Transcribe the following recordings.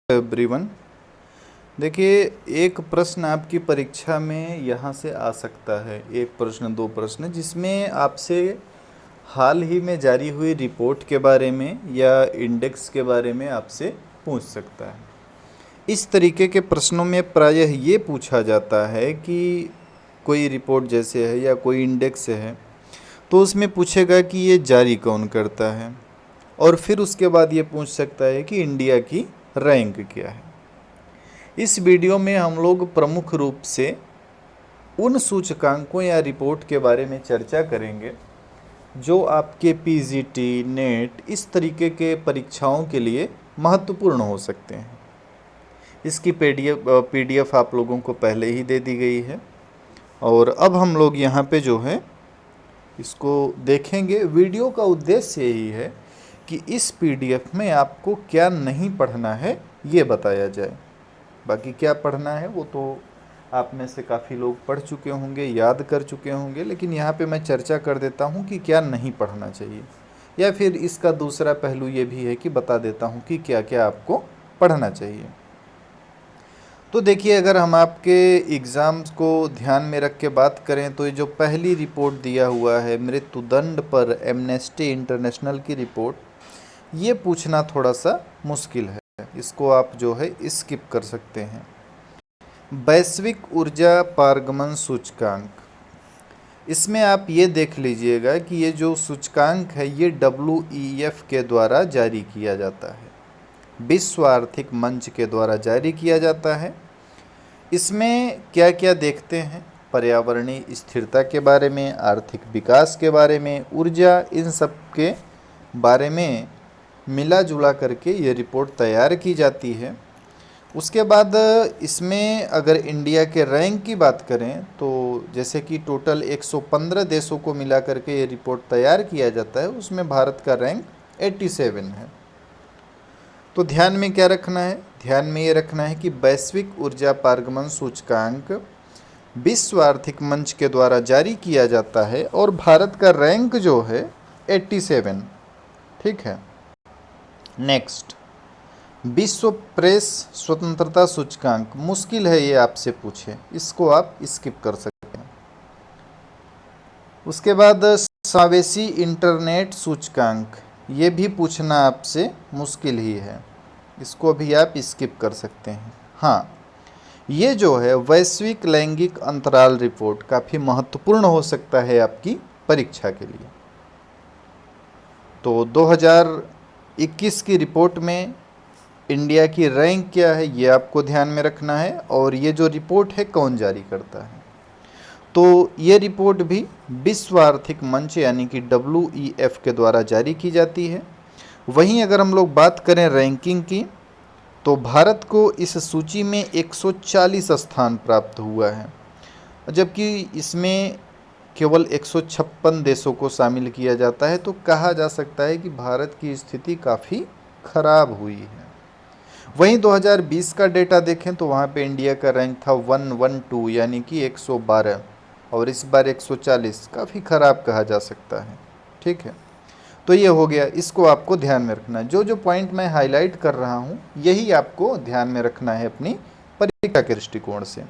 Everyone, देखिए एक प्रश्न आपकी परीक्षा में यहाँ से आ सकता है। एक प्रश्न, दो प्रश्न, जिसमें आपसे हाल ही में जारी हुई रिपोर्ट के बारे में या इंडेक्स के बारे में आपसे पूछ सकता है। इस तरीके के प्रश्नों में प्रायः ये पूछा जाता है कि कोई रिपोर्ट जैसे है या कोई इंडेक्स है, तो उसमें पूछेगा कि ये जारी कौन करता है, और फिर उसके बाद ये पूछ सकता है कि इंडिया की रैंक क्या है। इस वीडियो में हम लोग प्रमुख रूप से उन सूचकांकों या रिपोर्ट के बारे में चर्चा करेंगे जो आपके पीजीटी, नेट, इस तरीके के परीक्षाओं के लिए महत्वपूर्ण हो सकते हैं। इसकी पीडीएफ आप लोगों को पहले ही दे दी गई है, और अब हम लोग यहाँ पे जो है इसको देखेंगे। वीडियो का उद्देश्य यही है कि इस पीडीएफ में आपको क्या नहीं पढ़ना है ये बताया जाए। बाकी क्या पढ़ना है वो तो आप में से काफ़ी लोग पढ़ चुके होंगे, याद कर चुके होंगे, लेकिन यहाँ पे मैं चर्चा कर देता हूँ कि क्या नहीं पढ़ना चाहिए, या फिर इसका दूसरा पहलू ये भी है कि बता देता हूँ कि क्या क्या आपको पढ़ना चाहिए। तो देखिए, अगर हम आपके एग्ज़ाम्स को ध्यान में रख के बात करें तो ये जो पहली रिपोर्ट दिया हुआ है मृत्युदंड पर एमनेस्टी इंटरनेशनल की रिपोर्ट, ये पूछना थोड़ा सा मुश्किल है। इसको आप जो है स्किप कर सकते हैं। वैश्विक ऊर्जा पारगमन सूचकांक, इसमें आप ये देख लीजिएगा कि ये जो सूचकांक है ये WEF के द्वारा जारी किया जाता है, विश्व आर्थिक मंच के द्वारा जारी किया जाता है। इसमें क्या क्या देखते हैं? पर्यावरणीय स्थिरता के बारे में, आर्थिक विकास के बारे में, ऊर्जा, इन सब के बारे में मिला जुला करके ये रिपोर्ट तैयार की जाती है। उसके बाद इसमें अगर इंडिया के रैंक की बात करें तो जैसे कि टोटल 115 देशों को मिला करके ये रिपोर्ट तैयार किया जाता है, उसमें भारत का रैंक 87 है। तो ध्यान में क्या रखना है? ध्यान में ये रखना है कि वैश्विक ऊर्जा पारगमन सूचकांक विश्व आर्थिक मंच के द्वारा जारी किया जाता है और भारत का रैंक जो है 87। ठीक है। नेक्स्ट, विश्व प्रेस स्वतंत्रता सूचकांक, मुश्किल है ये आपसे पूछे, इसको आप स्किप कर सकते हैं। उसके बाद समावेशी इंटरनेट सूचकांक, ये भी पूछना आपसे मुश्किल ही है, इसको भी आप स्किप कर सकते हैं। हाँ, ये जो है वैश्विक लैंगिक अंतराल रिपोर्ट काफ़ी महत्वपूर्ण हो सकता है आपकी परीक्षा के लिए। तो 2021 की रिपोर्ट में इंडिया की रैंक क्या है ये आपको ध्यान में रखना है, और ये जो रिपोर्ट है कौन जारी करता है। तो ये रिपोर्ट भी विश्व आर्थिक मंच यानी कि WEF के द्वारा जारी की जाती है। वहीं अगर हम लोग बात करें रैंकिंग की, तो भारत को इस सूची में 140 स्थान प्राप्त हुआ है, जबकि इसमें केवल 156 देशों को शामिल किया जाता है। तो कहा जा सकता है कि भारत की स्थिति काफ़ी खराब हुई है। वहीं 2020 का डेटा देखें तो वहाँ पे इंडिया का रैंक था 112 यानी कि 112, और इस बार 140, काफ़ी ख़राब कहा जा सकता है। ठीक है, तो ये हो गया, इसको आपको ध्यान में रखना है। जो जो पॉइंट मैं हाईलाइट कर रहा हूँ यही आपको ध्यान में रखना है अपनी परीक्षा के दृष्टिकोण से।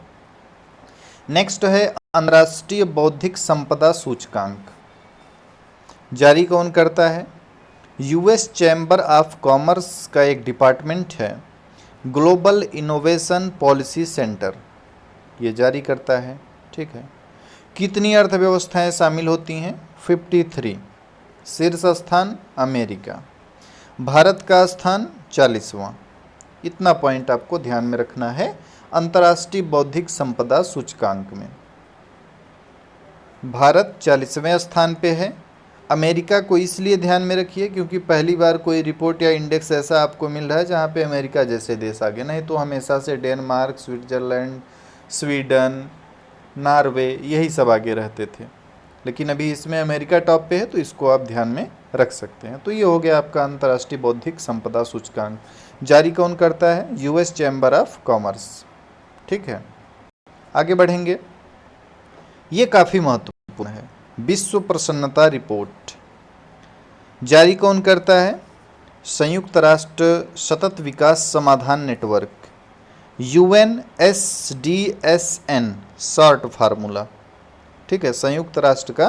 नेक्स्ट है अंतर्राष्ट्रीय बौद्धिक संपदा सूचकांक, जारी कौन करता है? US चैम्बर ऑफ कॉमर्स का एक डिपार्टमेंट है, ग्लोबल इनोवेशन पॉलिसी सेंटर, ये जारी करता है। ठीक है। कितनी अर्थव्यवस्थाएं शामिल होती हैं? 53। शीर्ष स्थान अमेरिका, भारत का स्थान 40वां। इतना पॉइंट आपको ध्यान में रखना है अंतर्राष्ट्रीय बौद्धिक संपदा सूचकांक में। भारत 40वें स्थान पे है। अमेरिका को इसलिए ध्यान में रखिए क्योंकि पहली बार कोई रिपोर्ट या इंडेक्स ऐसा आपको मिल रहा है जहाँ पे अमेरिका जैसे देश आगे, नहीं तो हमेशा से डेनमार्क, स्विट्ज़रलैंड, स्वीडन, नॉर्वे, यही सब आगे रहते थे, लेकिन अभी इसमें अमेरिका टॉप पे है, तो इसको आप ध्यान में रख सकते हैं। तो ये हो गया आपका अंतर्राष्ट्रीय बौद्धिक संपदा सूचकांक। जारी कौन करता है? US chamber of commerce. ठीक है, आगे बढ़ेंगे। ये काफ़ी महत्वपूर्ण है, विश्व प्रसन्नता रिपोर्ट, जारी कौन करता है? संयुक्त राष्ट्र सतत विकास समाधान नेटवर्क, UNSDSN शॉर्ट फार्मूला, ठीक है, संयुक्त राष्ट्र का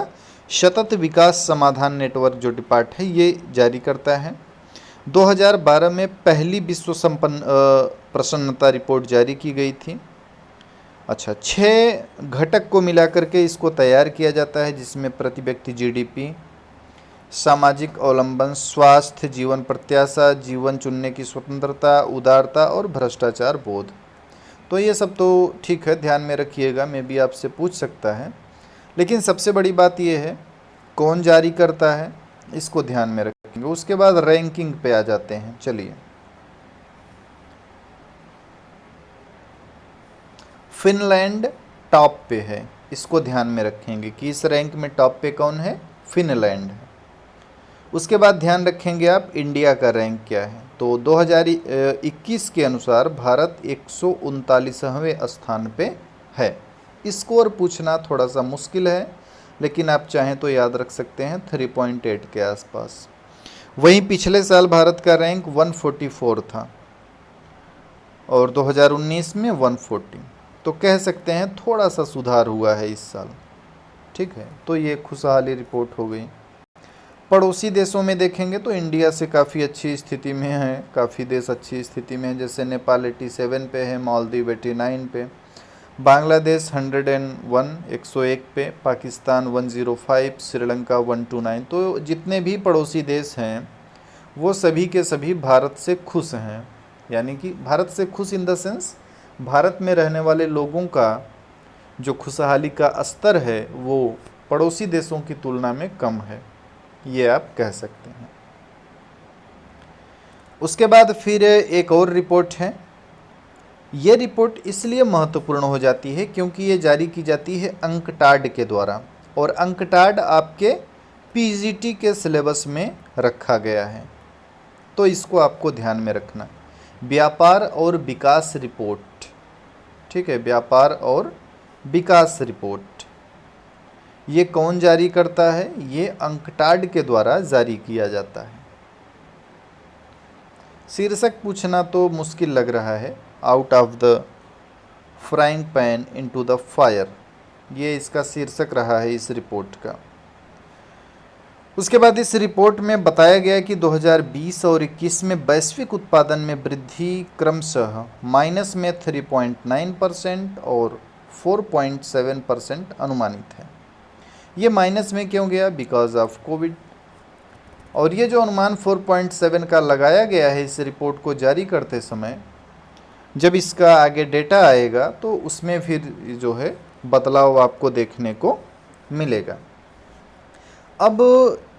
सतत विकास समाधान नेटवर्क जो डिपार्ट है ये जारी करता है। 2012 में पहली विश्व प्रसन्नता रिपोर्ट जारी की गई थी। अच्छा, 6 घटक को मिलाकर के इसको तैयार किया जाता है, जिसमें प्रति व्यक्ति GDP, सामाजिक अवलंबन, स्वास्थ्य, जीवन प्रत्याशा, जीवन चुनने की स्वतंत्रता, उदारता और भ्रष्टाचार बोध। तो ये सब तो ठीक है, ध्यान में रखिएगा, मैं भी आपसे पूछ सकता है, लेकिन सबसे बड़ी बात ये है कौन जारी करता है, इसको ध्यान में रखेंगे। उसके बाद रैंकिंग पे आ जाते हैं। चलिए, फिनलैंड टॉप पे है, इसको ध्यान में रखेंगे कि इस रैंक में टॉप पे कौन है, फिनलैंड है। उसके बाद ध्यान रखेंगे आप इंडिया का रैंक क्या है। तो 2021 के अनुसार भारत 139वें स्थान पे है। स्कोर पूछना थोड़ा सा मुश्किल है, लेकिन आप चाहें तो याद रख सकते हैं 3.8 के आसपास। वहीं पिछले साल भारत का रैंक 144 था और 2019 में 140, तो कह सकते हैं थोड़ा सा सुधार हुआ है इस साल, ठीक है। तो ये खुशहाली रिपोर्ट हो गई। पड़ोसी देशों में देखेंगे तो इंडिया से काफ़ी अच्छी स्थिति में है, काफ़ी देश अच्छी स्थिति में है, जैसे नेपाल 87 पे है, मालदीव 89 पे, बांग्लादेश 101 पे, पाकिस्तान 105, श्रीलंका 129। तो जितने भी पड़ोसी देश हैं वो सभी के सभी भारत से खुश हैं, यानी कि भारत से खुश इन द सेंस भारत में रहने वाले लोगों का जो खुशहाली का स्तर है वो पड़ोसी देशों की तुलना में कम है, ये आप कह सकते हैं। उसके बाद फिर एक और रिपोर्ट है। ये रिपोर्ट इसलिए महत्वपूर्ण हो जाती है क्योंकि ये जारी की जाती है अंकटाड के द्वारा, और अंकटाड आपके PGT के सिलेबस में रखा गया है, तो इसको आपको ध्यान में रखना। व्यापार और विकास रिपोर्ट, ठीक है, व्यापार और विकास रिपोर्ट, ये कौन जारी करता है, ये अंकटाड के द्वारा जारी किया जाता है। शीर्षक पूछना तो मुश्किल लग रहा है, out of the frying pan into the fire, ये इसका शीर्षक रहा है इस रिपोर्ट का। उसके बाद इस रिपोर्ट में बताया गया कि 2020 और 21 में वैश्विक उत्पादन में वृद्धि क्रमशः माइनस में 3.9% और 4.7% अनुमानित है। ये माइनस में क्यों गया, बिकॉज ऑफ कोविड। और ये जो अनुमान 4.7 का लगाया गया है इस रिपोर्ट को जारी करते समय, जब इसका आगे डेटा आएगा तो उसमें फिर जो है बदलाव आपको देखने को मिलेगा। अब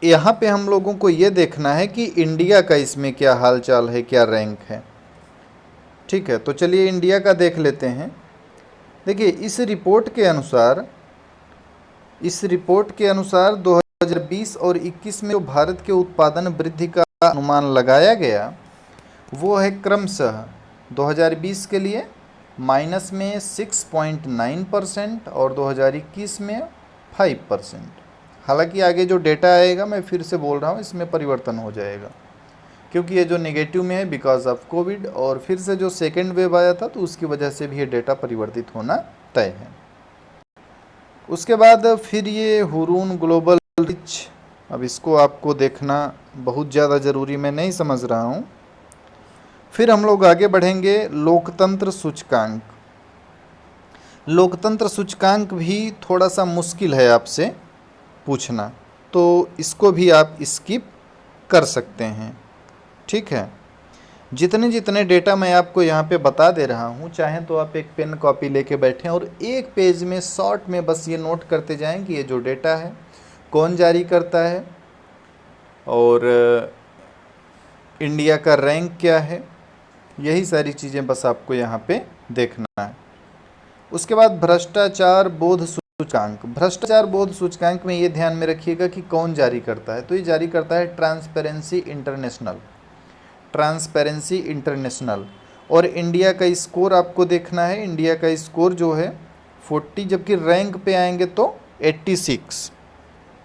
यहाँ पे हम लोगों को ये देखना है कि इंडिया का इसमें क्या हाल चाल है, क्या रैंक है, ठीक है। तो चलिए इंडिया का देख लेते हैं। देखिए, इस रिपोर्ट के अनुसार 2020 और 21 में जो भारत के उत्पादन वृद्धि का अनुमान लगाया गया वो है क्रमशः 2020 के लिए माइनस में 6.9% और 2021 में 5%। हालांकि आगे जो डेटा आएगा, मैं फिर से बोल रहा हूँ, इसमें परिवर्तन हो जाएगा क्योंकि ये जो नेगेटिव में है बिकॉज ऑफ कोविड, और फिर से जो सेकेंड वेव आया था तो उसकी वजह से भी ये डेटा परिवर्तित होना तय है। उसके बाद फिर ये हुरून ग्लोबल रिच, अब इसको आपको देखना बहुत ज़्यादा ज़रूरी, मैं नहीं समझ रहा हूँ। फिर हम लोग आगे बढ़ेंगे, लोकतंत्र सूचकांक। लोकतंत्र सूचकांक भी थोड़ा सा मुश्किल है आपसे पूछना, तो इसको भी आप स्किप कर सकते हैं, ठीक है। जितने जितने डेटा मैं आपको यहाँ पे बता दे रहा हूँ, चाहें तो आप एक पेन कॉपी लेके बैठें और एक पेज में शॉर्ट में बस ये नोट करते जाएं कि ये जो डेटा है कौन जारी करता है और इंडिया का रैंक क्या है, यही सारी चीज़ें बस आपको यहाँ पे देखना है। उसके बाद भ्रष्टाचार बोध सूचकांक। भ्रष्टाचार बोध सूचकांक में ये ध्यान में रखिएगा कि कौन जारी करता है, तो ये जारी करता है ट्रांसपेरेंसी इंटरनेशनल। और इंडिया का स्कोर आपको देखना है, इंडिया का स्कोर जो है 40, जबकि रैंक पे आएंगे तो 86,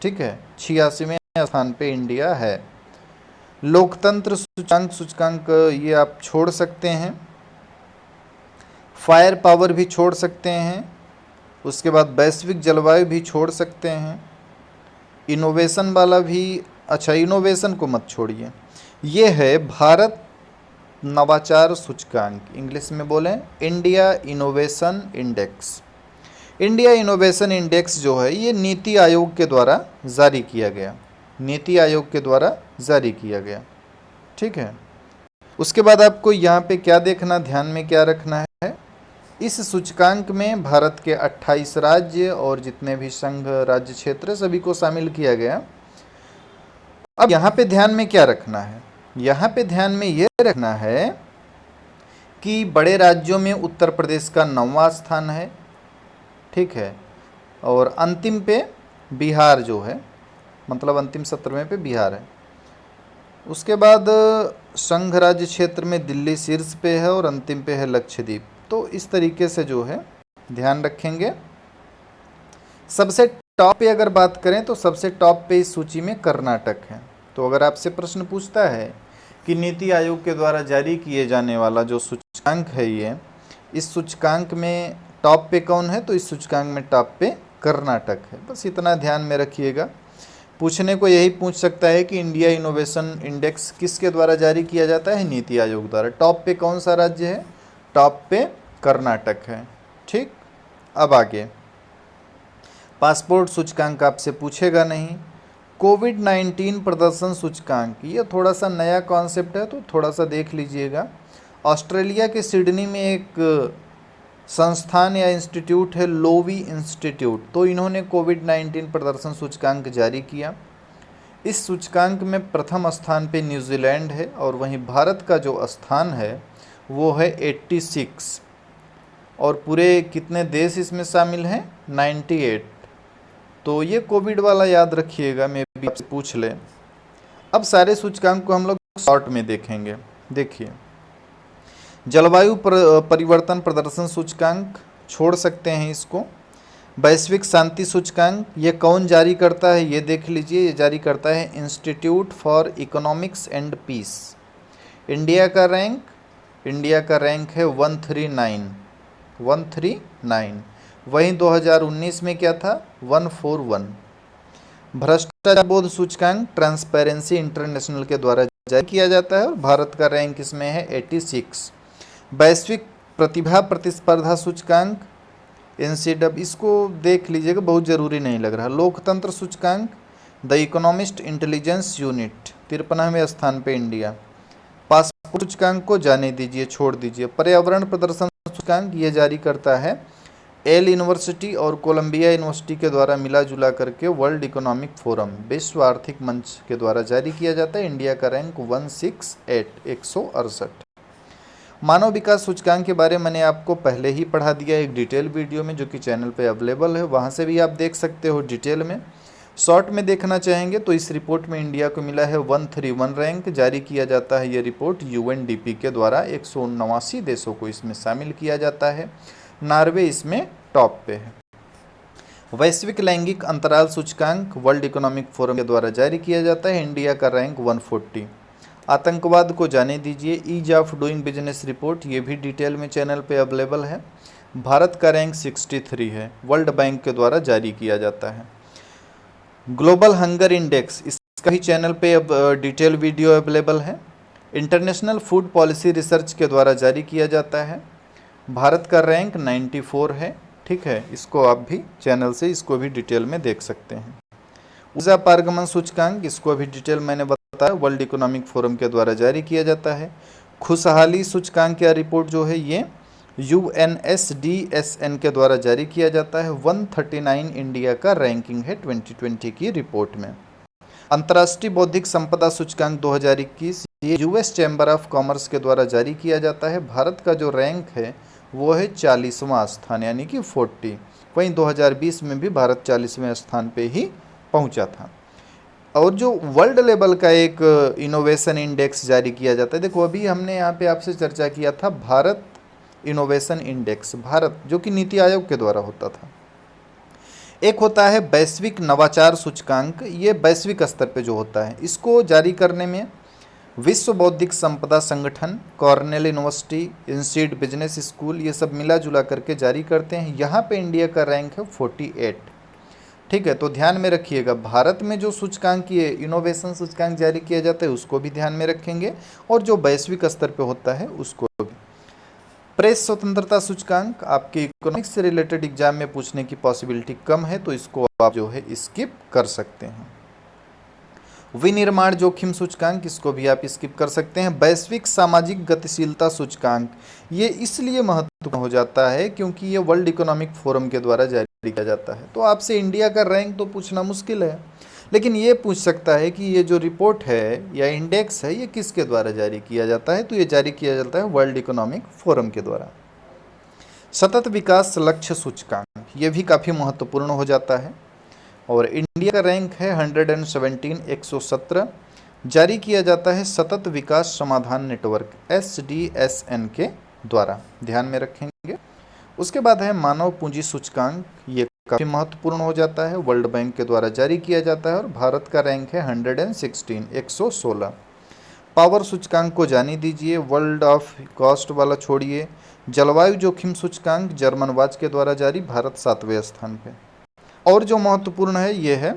ठीक है, 86वें स्थान पे इंडिया है। लोकतंत्र सूचकांक ये आप छोड़ सकते हैं। फायर पावर भी छोड़ सकते हैं। उसके बाद वैश्विक जलवायु भी छोड़ सकते हैं। इनोवेशन वाला भी, अच्छा इनोवेशन को मत छोड़िए। ये है भारत नवाचार सूचकांक, इंग्लिश में बोलें India innovation index. India innovation index जो है ये नीति आयोग के द्वारा जारी किया गया, नीति आयोग के द्वारा जारी किया गया, ठीक है। उसके बाद आपको यहाँ पे क्या देखना, ध्यान में क्या रखना है, इस सूचकांक में भारत के 28 राज्य और जितने भी संघ राज्य क्षेत्र सभी को शामिल किया गया। अब यहाँ पे ध्यान में क्या रखना है, यहाँ पे ध्यान में ये रखना है कि बड़े राज्यों में उत्तर प्रदेश का 9वां स्थान है, ठीक है, और अंतिम पे बिहार जो है, मतलब अंतिम 17वें पे बिहार है। उसके बाद संघ राज्य क्षेत्र में दिल्ली शीर्ष पे है और अंतिम पे है लक्षद्वीप। तो इस तरीके से जो है ध्यान रखेंगे। सबसे टॉप पे अगर बात करें तो सबसे टॉप पे इस सूची में कर्नाटक है। तो अगर आपसे प्रश्न पूछता है कि नीति आयोग के द्वारा जारी किए जाने वाला जो सूचकांक है ये, इस सूचकांक में टॉप पे कौन है, तो इस सूचकांक में टॉप पे कर्नाटक है। बस इतना ध्यान में रखिएगा। पूछने को यही पूछ सकता है कि इंडिया इनोवेशन इंडेक्स किसके द्वारा जारी किया जाता है, नीति आयोग द्वारा। टॉप पे कौन सा राज्य है, टॉप पे कर्नाटक है, ठीक। अब आगे पासपोर्ट सूचकांक आपसे पूछेगा नहीं। कोविड-19 प्रदर्शन सूचकांक, ये थोड़ा सा नया कॉन्सेप्ट है तो थोड़ा सा देख लीजिएगा। ऑस्ट्रेलिया के सिडनी में एक संस्थान या इंस्टीट्यूट है, लोवी इंस्टीट्यूट, तो इन्होंने कोविड-19 प्रदर्शन सूचकांक जारी किया। इस सूचकांक में प्रथम स्थान पे न्यूजीलैंड है और वहीं भारत का जो स्थान है वो है 86। और पूरे कितने देश इसमें शामिल हैं, 98। तो ये कोविड वाला याद रखिएगा, मैं भी आपसे पूछ ले। अब सारे सूचकांक को हम लोग शॉर्ट में देखेंगे। देखिए, जलवायु परिवर्तन प्रदर्शन सूचकांक छोड़ सकते हैं इसको। वैश्विक शांति सूचकांक ये कौन जारी करता है, ये देख लीजिए। ये जारी करता है institute for economics and peace. India का रैंक है 139। वहीं 2019 में क्या था, 141। भ्रष्टाचार बोध सूचकांक ट्रांसपेरेंसी इंटरनेशनल के द्वारा जारी किया जाता है और भारत का रैंक इसमें है 86। वैश्विक प्रतिभा प्रतिस्पर्धा सूचकांक NCW, इसको देख लीजिएगा, बहुत ज़रूरी नहीं लग रहा। लोकतंत्र सूचकांक द इकोनॉमिस्ट इंटेलिजेंस यूनिट 53वें स्थान पे इंडिया। पासपोर्ट सूचकांक को जाने दीजिए, छोड़ दीजिए। पर्यावरण प्रदर्शन सूचकांक ये जारी करता है एल यूनिवर्सिटी और कोलंबिया यूनिवर्सिटी के द्वारा मिला जुला करके वर्ल्ड इकोनॉमिक फोरम, विश्व आर्थिक मंच के द्वारा जारी किया जाता है। इंडिया का रैंक 168। मानव विकास सूचकांक के बारे में मैंने आपको पहले ही पढ़ा दिया एक डिटेल वीडियो में, जो कि चैनल पे अवेलेबल है, वहाँ से भी आप देख सकते हो डिटेल में। शॉर्ट में देखना चाहेंगे तो इस रिपोर्ट में इंडिया को मिला है 131 रैंक। जारी किया जाता है ये रिपोर्ट UNDP के द्वारा। 179 देशों को इसमें शामिल किया जाता है। नॉर्वे इसमें टॉप पे है। वैश्विक लैंगिक अंतराल सूचकांक वर्ल्ड इकोनॉमिक फोरम के द्वारा जारी किया जाता है। इंडिया का रैंक 140। आतंकवाद को जाने दीजिए, ease of doing business report, ये भी डिटेल में चैनल पे अवेलेबल है। भारत का रैंक 63 है, वर्ल्ड बैंक के द्वारा जारी किया जाता है। ग्लोबल हंगर इंडेक्स, इसका भी चैनल पे अब डिटेल वीडियो अवेलेबल है। इंटरनेशनल फूड पॉलिसी रिसर्च के द्वारा जारी किया जाता है। भारत का रैंक 94 है, ठीक है। इसको आप भी चैनल से इसको भी डिटेल में देख सकते हैं। ऊर्जा पारगमन सूचकांक, इसको भी डिटेल मैंने बताया, वर्ल्ड इकोनॉमिक फोरम के द्वारा जारी किया जाता है। खुशहाली सूचकांक या रिपोर्ट जो है ये UNSDSN के द्वारा जारी किया जाता है। 139 इंडिया का रैंकिंग है 2020 की रिपोर्ट में। अंतर्राष्ट्रीय बौद्धिक संपदा सूचकांक 2021 ये US चैम्बर ऑफ कॉमर्स के द्वारा जारी किया जाता है। भारत का जो रैंक है वो है 40वां स्थान, यानी कि 40। वहीं 2020 में भी भारत 40वें स्थान पे ही पहुंचा था। और जो वर्ल्ड लेवल का एक इनोवेशन इंडेक्स जारी किया जाता है, देखो अभी हमने यहाँ पे आपसे चर्चा किया था भारत इनोवेशन इंडेक्स, भारत जो कि नीति आयोग के द्वारा होता था। एक होता है वैश्विक नवाचार सूचकांक, ये वैश्विक स्तर पे जो होता है, इसको जारी करने में विश्व बौद्धिक संपदा संगठन, Cornell university, institute business school, ये सब मिला जुला करके जारी करते हैं। यहाँ पे इंडिया का रैंक है 48। ठीक है, तो ध्यान में रखिएगा, भारत में जो सूचकांक ये इनोवेशन सूचकांक जारी किया जाता है उसको भी ध्यान में रखेंगे, और जो वैश्विक स्तर पे होता है उसको भी। प्रेस स्वतंत्रता सूचकांक आपके इकोनॉमिक्स से रिलेटेड एग्जाम में पूछने की पॉसिबिलिटी कम है, तो इसको आप जो है स्किप कर सकते हैं। विनिर्माण जोखिम सूचकांक, इसको भी आप स्किप कर सकते हैं। वैश्विक सामाजिक गतिशीलता सूचकांक, ये इसलिए महत्वपूर्ण हो जाता है क्योंकि ये वर्ल्ड इकोनॉमिक फोरम के द्वारा जारी किया जाता है। तो आपसे इंडिया का रैंक तो पूछना मुश्किल है, लेकिन ये पूछ सकता है कि ये जो रिपोर्ट है या इंडेक्स है ये किसके द्वारा जारी किया जाता है, तो ये जारी किया जाता है वर्ल्ड इकोनॉमिक फोरम के द्वारा। सतत विकास लक्ष्य सूचकांक, ये भी काफ़ी महत्वपूर्ण हो जाता है, और इंडिया का रैंक है 117, 117, जारी किया जाता है सतत विकास समाधान नेटवर्क SDSN के द्वारा, ध्यान में रखेंगे। उसके बाद है मानव पूंजी सूचकांक, ये काफ़ी महत्वपूर्ण हो जाता है, वर्ल्ड बैंक के द्वारा जारी किया जाता है, और भारत का रैंक है 116, 116। पावर सूचकांक को जानी दीजिए, वर्ल्ड ऑफ कॉस्ट वाला छोड़िए। जलवायु जोखिम सूचकांक जर्मन वाच के द्वारा जारी, भारत 7वें स्थान पे। और जो महत्वपूर्ण है ये है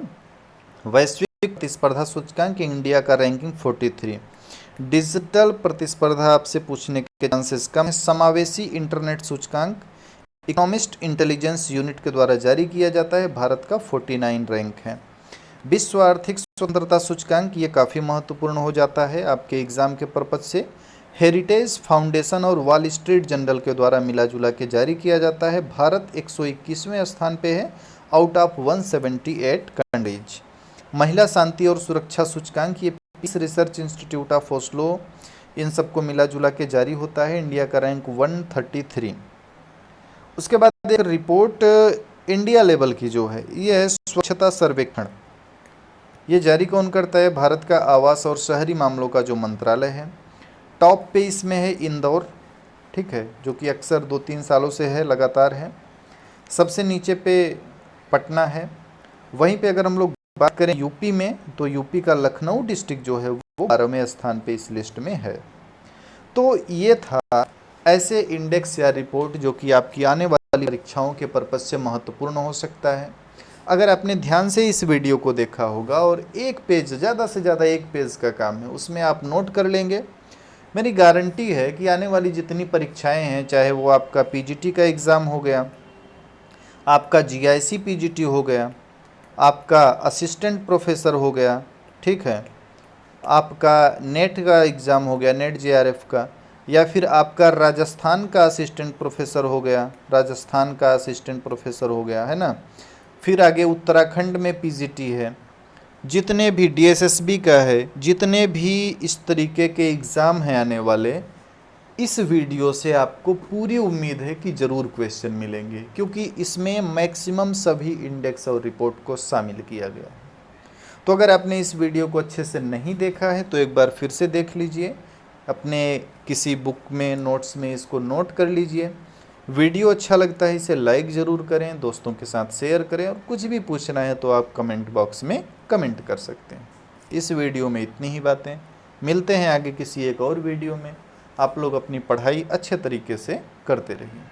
वैश्विक प्रतिस्पर्धा सूचकांक, इंडिया का रैंकिंग 43। डिजिटल प्रतिस्पर्धा आपसे पूछने के चांसेस कम है। समावेशी इंटरनेट सूचकांक इकोनॉमिस्ट इंटेलिजेंस यूनिट के द्वारा जारी किया जाता है, भारत का 49 रैंक है। विश्व आर्थिक स्वतंत्रता सूचकांक, ये काफ़ी महत्वपूर्ण हो जाता है आपके एग्जाम के पर्पज से। हेरिटेज फाउंडेशन और वॉल स्ट्रीट जर्नल के द्वारा मिला जुला के जारी किया जाता है, भारत 121वें स्थान पे है आउट ऑफ 178 कंट्रीज। महिला शांति और सुरक्षा सूचकांक, ये peace research institute of Oslo, इन सबको मिला जुला के जारी होता है, इंडिया का रैंक 133। उसके बाद एक रिपोर्ट इंडिया लेवल की जो है ये है स्वच्छता सर्वेक्षण, ये जारी कौन करता है, भारत का आवास और शहरी मामलों का जो मंत्रालय है। टॉप पे इसमें है इंदौर, ठीक है, जो कि अक्सर 2-3 सालों से है, लगातार है। सबसे नीचे पे पटना है। वहीं पे अगर हम लोग बात करें यूपी में, तो यूपी का लखनऊ डिस्ट्रिक्ट जो है वो 12वें स्थान पे इस लिस्ट में है। तो ये था ऐसे इंडेक्स या रिपोर्ट जो कि आपकी आने वाली परीक्षाओं के पर्पज से महत्वपूर्ण हो सकता है। अगर आपने ध्यान से इस वीडियो को देखा होगा और एक पेज, ज़्यादा से ज़्यादा एक पेज का काम है, उसमें आप नोट कर लेंगे, मेरी गारंटी है कि आने वाली जितनी परीक्षाएं हैं, चाहे वो आपका पीजीटी का एग्ज़ाम हो गया, आपका जीआईसी पीजीटी हो गया, आपका असिस्टेंट प्रोफेसर हो गया, ठीक है, आपका नेट का एग्ज़ाम हो गया, नेट जेआरएफ का, या फिर आपका राजस्थान का असिस्टेंट प्रोफेसर हो गया, राजस्थान का असिस्टेंट प्रोफेसर हो गया, है ना। फिर आगे उत्तराखंड में पीजीटी है, जितने भी डीएसएसबी का है, जितने भी इस तरीके के एग्ज़ाम हैं आने वाले, इस वीडियो से आपको पूरी उम्मीद है कि ज़रूर क्वेश्चन मिलेंगे, क्योंकि इसमें मैक्सिमम सभी इंडेक्स और रिपोर्ट को शामिल किया गया है। तो अगर आपने इस वीडियो को अच्छे से नहीं देखा है तो एक बार फिर से देख लीजिए, अपने किसी बुक में, नोट्स में इसको नोट कर लीजिए। वीडियो अच्छा लगता है इसे लाइक ज़रूर करें, दोस्तों के साथ शेयर करें, और कुछ भी पूछना है तो आप कमेंट बॉक्स में कमेंट कर सकते हैं। इस वीडियो में इतनी ही बातें, मिलते हैं आगे किसी एक और वीडियो में। आप लोग अपनी पढ़ाई अच्छे तरीके से करते रहिए।